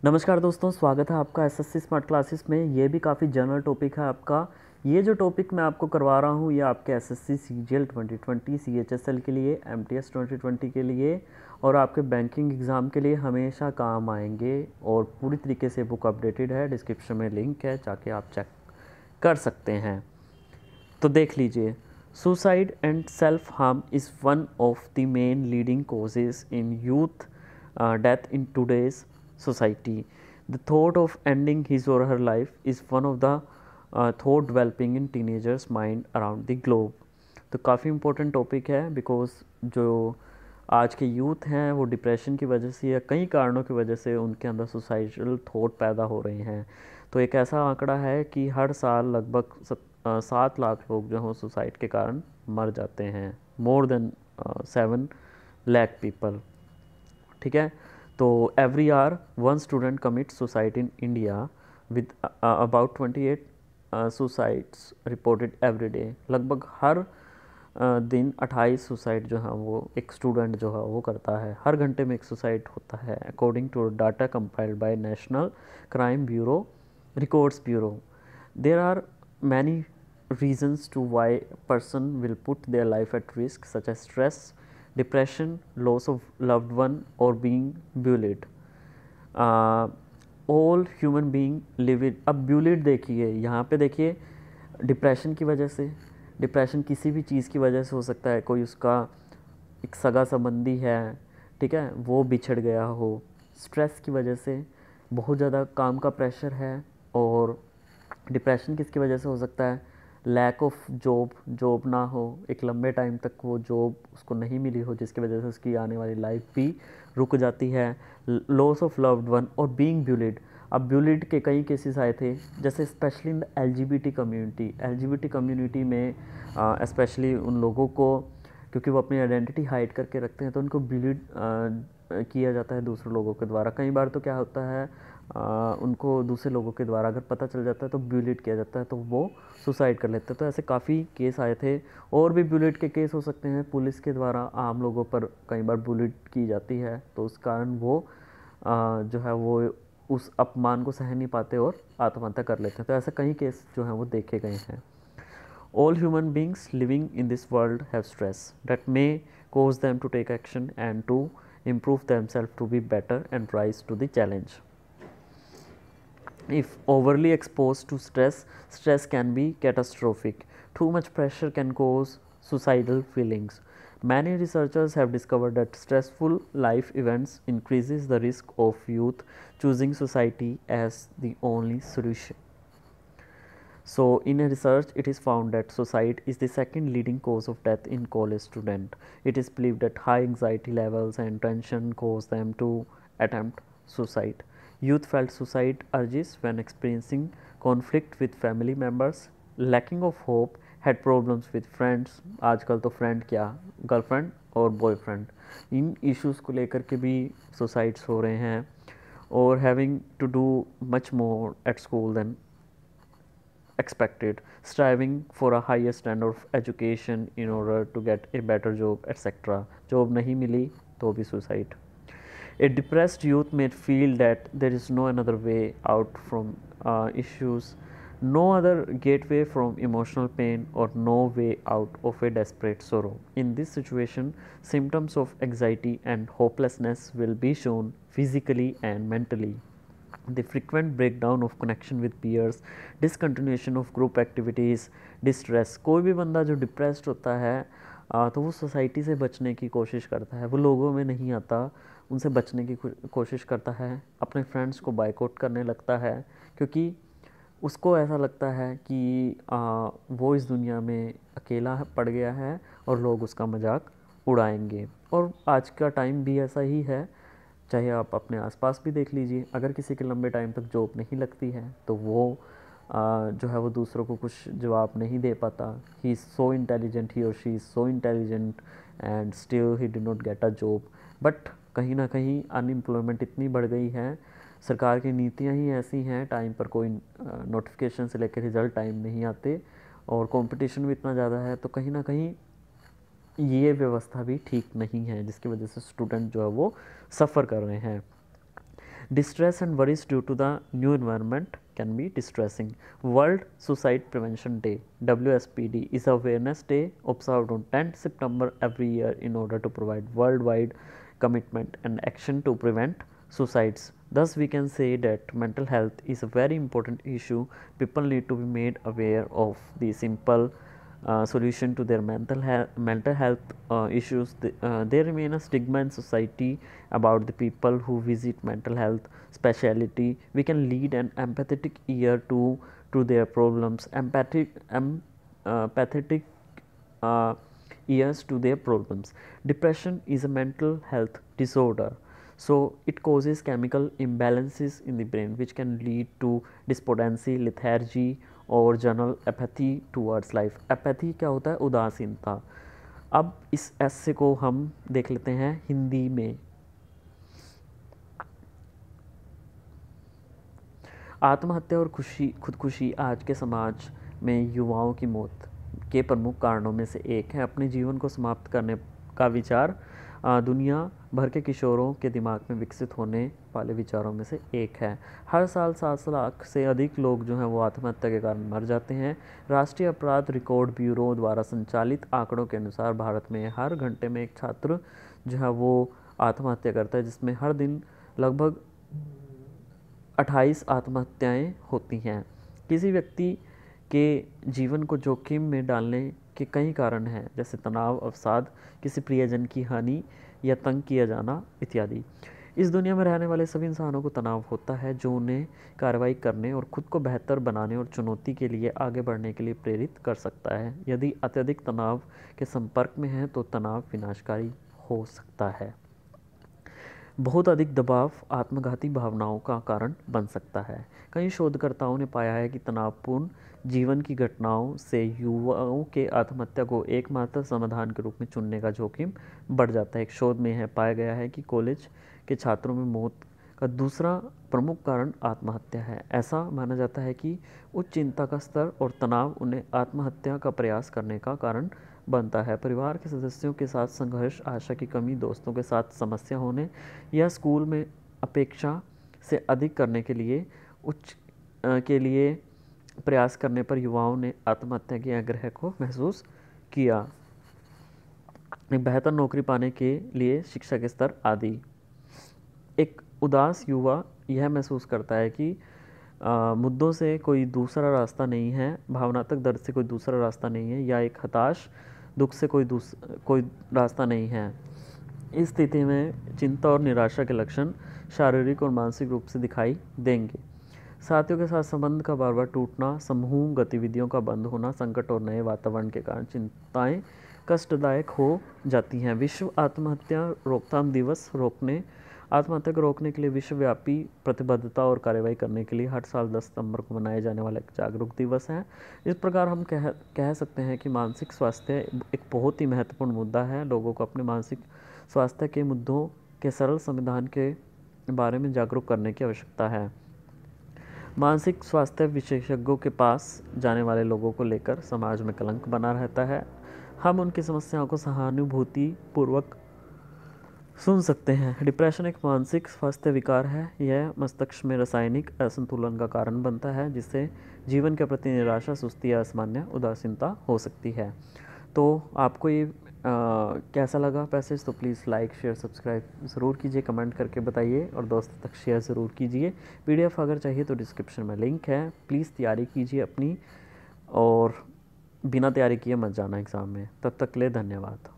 नमस्कार दोस्तों, स्वागत है आपका एसएससी स्मार्ट क्लासेस में। ये भी काफ़ी जनरल टॉपिक है आपका। ये जो टॉपिक मैं आपको करवा रहा हूँ ये आपके एसएससी सीजीएल 2020, सीएचएसएल के लिए, एमटीएस 2020 के लिए और आपके बैंकिंग एग्ज़ाम के लिए हमेशा काम आएंगे। और पूरी तरीके से बुक अपडेटेड है, डिस्क्रिप्शन में लिंक है, जाके आप चेक कर सकते हैं। तो देख लीजिए, suicide and self harm is one of the main leading causes in youth death in today's society. The thought of ending his or her life is one of the thought developing in teenagers mind around the globe. तो काफ़ी important topic है because जो आज के youth हैं वो depression की वजह से या कई कारणों की वजह से उनके अंदर सुसाइडल थॉट पैदा हो रहे हैं। तो एक ऐसा आंकड़ा है कि हर साल लगभग 7 लाख लोग जो हैं सुसाइड के कारण मर जाते हैं, मोर देन 7 लाख पीपल। ठीक है, तो every hour one student commit suicide in India with about 28 suicides reported every day. लगभग हर दिन 28 सुसाइड जो है वो एक स्टूडेंट जो है वो करता है। हर घंटे में एक सुसाइड होता है, according to data compiled by National Crime Bureau Records Bureau. There are many reasons to why a person will put their life at risk, such as stress, depression, loss of loved one, or being bullied. All human being live it। अब bullied देखिए, यहाँ पे देखिए depression की वजह से, depression किसी भी चीज़ की वजह से हो सकता है। कोई उसका एक सगा संबंधी है, ठीक है, वो बिछड़ गया हो, स्ट्रेस की वजह से, बहुत ज़्यादा काम का प्रेशर है। और डिप्रेशन किसकी वजह से हो सकता है? लैक ऑफ जॉब ना हो, एक लंबे टाइम तक वो जॉब उसको नहीं मिली हो जिसकी वजह से उसकी आने वाली लाइफ भी रुक जाती है। लॉस ऑफ लव्ड वन और बीइंग ब्यूलिड। अब ब्यूलिड के कई केसेस आए थे, जैसे specially in the LGBT community. LGBT community में स्पेशली उन लोगों को, क्योंकि वो अपनी आइडेंटिटी हाइड करके रखते हैं, तो उनको ब्यूलिड किया जाता है दूसरे लोगों के द्वारा। कई बार तो क्या होता है, उनको दूसरे लोगों के द्वारा अगर पता चल जाता है तो ब्यूलिट किया जाता है, तो वो सुसाइड कर लेते हैं। तो ऐसे काफ़ी केस आए थे। और भी ब्यूलिट के केस हो सकते हैं, पुलिस के द्वारा आम लोगों पर कई बार ब्यूलिट की जाती है, तो उस कारण वो जो है वो उस अपमान को सह नहीं पाते और आत्महत्या कर लेते हैं। तो ऐसे कई केस जो हैं वो देखे गए हैं। All human beings living in this world have stress that may cause them to take action and to improve themselves to be better and rise to the challenge. If overly exposed to stress, stress can be catastrophic. Too much pressure can cause suicidal feelings. Many researchers have discovered that stressful life events increases the risk of youth choosing society as the only solution. So, in a research, it is found that suicide is the second leading cause of death in college students. It is believed that high anxiety levels and tension cause them to attempt suicide. Youth felt suicide urges when experiencing conflict with family members, lacking of hope, had problems with friends। आजकल तो friend क्या, girlfriend और boyfriend, इन issues को लेकर के भी suicides हो रहे हैं। और having to do much more at school than expected, striving for a higher standard of education in order to get a better job, etc. Job नहीं मिली तो भी suicide. A depressed youth may feel that there is no another way out from issues, no other gateway from emotional pain, or no way out of a desperate sorrow. In this situation, symptoms of anxiety and hopelessness will be shown physically and mentally. The frequent breakdown of connection with peers, discontinuation of group activities, distress। कोई भी बंदा जो depressed होता है तो वो society से बचने की कोशिश करता है, वो लोगों में नहीं आता, उनसे बचने की कोशिश करता है, अपने फ्रेंड्स को बायकॉट करने लगता है, क्योंकि उसको ऐसा लगता है कि वो इस दुनिया में अकेला पड़ गया है और लोग उसका मजाक उड़ाएंगे। और आज का टाइम भी ऐसा ही है, चाहे आप अपने आसपास भी देख लीजिए, अगर किसी के लंबे टाइम तक जॉब नहीं लगती है तो वो जो है वो दूसरों को कुछ जवाब नहीं दे पाता। ही इज़ सो इंटेलिजेंट, ही और she is so intelligent and still he did not get a job. But कहीं ना कहीं अनएम्प्लॉयमेंट इतनी बढ़ गई है, सरकार की नीतियाँ ही ऐसी हैं, टाइम पर कोई नोटिफिकेशन से लेकर रिज़ल्ट टाइम नहीं आते, और कंपटीशन भी इतना ज़्यादा है, तो कहीं ना कहीं ये व्यवस्था भी ठीक नहीं है, जिसकी वजह से स्टूडेंट जो है वो सफ़र कर रहे हैं। Distress and worries due to the new environment can be distressing. World Suicide Prevention Day (WSPD) is a awareness day observed on 10th September every year in order to provide worldwide commitment and action to prevent suicides. Thus, we can say that mental health is a very important issue. People need to be made aware of the simple solution to their mental health issues. There remain a stigma in society about the people who visit mental health specialty. We can lead an empathetic ear to their problems, pathetic ears to their problems. Depression is a mental health disorder. So it causes chemical imbalances in the brain which can lead to despondency, lethargy और general apathy towards life. Apathy क्या होता है? उदासीनता. अब इस ऐसे को हम देख लेते हैं हिंदी में. आत्महत्या और खुदकुशी आज के समाज में युवाओं की मौत के प्रमुख कारणों में से एक है. अपने जीवन को समाप्त करने का विचार दुनिया भर के किशोरों के दिमाग में विकसित होने वाले विचारों में से एक है. हर साल 7 लाख से अधिक लोग जो हैं वो आत्महत्या के कारण मर जाते हैं. राष्ट्रीय अपराध रिकॉर्ड ब्यूरो द्वारा संचालित आंकड़ों के अनुसार भारत में हर घंटे में एक छात्र जो है वो आत्महत्या करता है, जिसमें हर दिन लगभग 28 आत्महत्याएँ होती हैं. किसी व्यक्ति के जीवन को जोखिम में डालने के कई कारण हैं, जैसे तनाव, अवसाद, किसी प्रियजन की हानि या तंग किया जाना इत्यादि. इस दुनिया में रहने वाले सभी इंसानों को तनाव होता है जो उन्हें कार्रवाई करने और खुद को बेहतर बनाने और चुनौती के लिए आगे बढ़ने के लिए प्रेरित कर सकता है. यदि अत्यधिक तनाव के संपर्क में है तो तनाव विनाशकारी हो सकता है. बहुत अधिक दबाव आत्मघाती भावनाओं का कारण बन सकता है. कई शोधकर्ताओं ने पाया है कि तनावपूर्ण जीवन की घटनाओं से युवाओं के आत्महत्या को एकमात्र समाधान के रूप में चुनने का जोखिम बढ़ जाता है. एक शोध में पाया गया है कि कॉलेज के छात्रों में मौत का दूसरा प्रमुख कारण आत्महत्या है. ऐसा माना जाता है कि उच्च चिंता का स्तर और तनाव उन्हें आत्महत्या का प्रयास करने का कारण बनता है. परिवार के सदस्यों के साथ संघर्ष, आशा की कमी, दोस्तों के साथ समस्या होने या स्कूल में अपेक्षा से अधिक करने के लिए प्रयास करने पर युवाओं ने आत्महत्या के आग्रह को महसूस किया. एक बेहतर नौकरी पाने के लिए शिक्षा के स्तर आदि. एक उदास युवा यह महसूस करता है कि मुद्दों से कोई दूसरा रास्ता नहीं है, भावनात्मक दर्द से कोई दूसरा रास्ता नहीं है, या एक हताश दुख से कोई रास्ता नहीं है. इस स्थिति में चिंता और निराशा के लक्षण शारीरिक और मानसिक रूप से दिखाई देंगे. साथियों के साथ संबंध का बार बार टूटना, समूह गतिविधियों का बंद होना, संकट और नए वातावरण के कारण चिंताएं कष्टदायक हो जाती हैं. विश्व आत्महत्या रोकथाम दिवस आत्महत्या को रोकने के लिए विश्वव्यापी प्रतिबद्धता और कार्रवाई करने के लिए हर साल 10 सितंबर को मनाया जाने वाला एक जागरूक दिवस है. इस प्रकार हम कह सकते हैं कि मानसिक स्वास्थ्य एक बहुत ही महत्वपूर्ण मुद्दा है. लोगों को अपने मानसिक स्वास्थ्य के मुद्दों के सरल समाधान के बारे में जागरूक करने की आवश्यकता है. मानसिक स्वास्थ्य विशेषज्ञों के पास जाने वाले लोगों को लेकर समाज में कलंक बना रहता है. हम उनकी समस्याओं को सहानुभूति पूर्वक सुन सकते हैं. डिप्रेशन एक मानसिक स्वास्थ्य विकार है. यह मस्तिष्क में रासायनिक असंतुलन का कारण बनता है, जिससे जीवन के प्रति निराशा, सुस्ती या असामान्य उदासीनता हो सकती है. तो आपको ये कैसा लगा पैसेज? तो प्लीज़ लाइक, शेयर, सब्सक्राइब ज़रूर कीजिए, कमेंट करके बताइए और दोस्तों तक शेयर ज़रूर कीजिए. PDF अगर चाहिए तो डिस्क्रिप्शन में लिंक है. प्लीज़ तैयारी कीजिए अपनी, और बिना तैयारी किए मत जाना एग्ज़ाम में. तब तक के लिए धन्यवाद.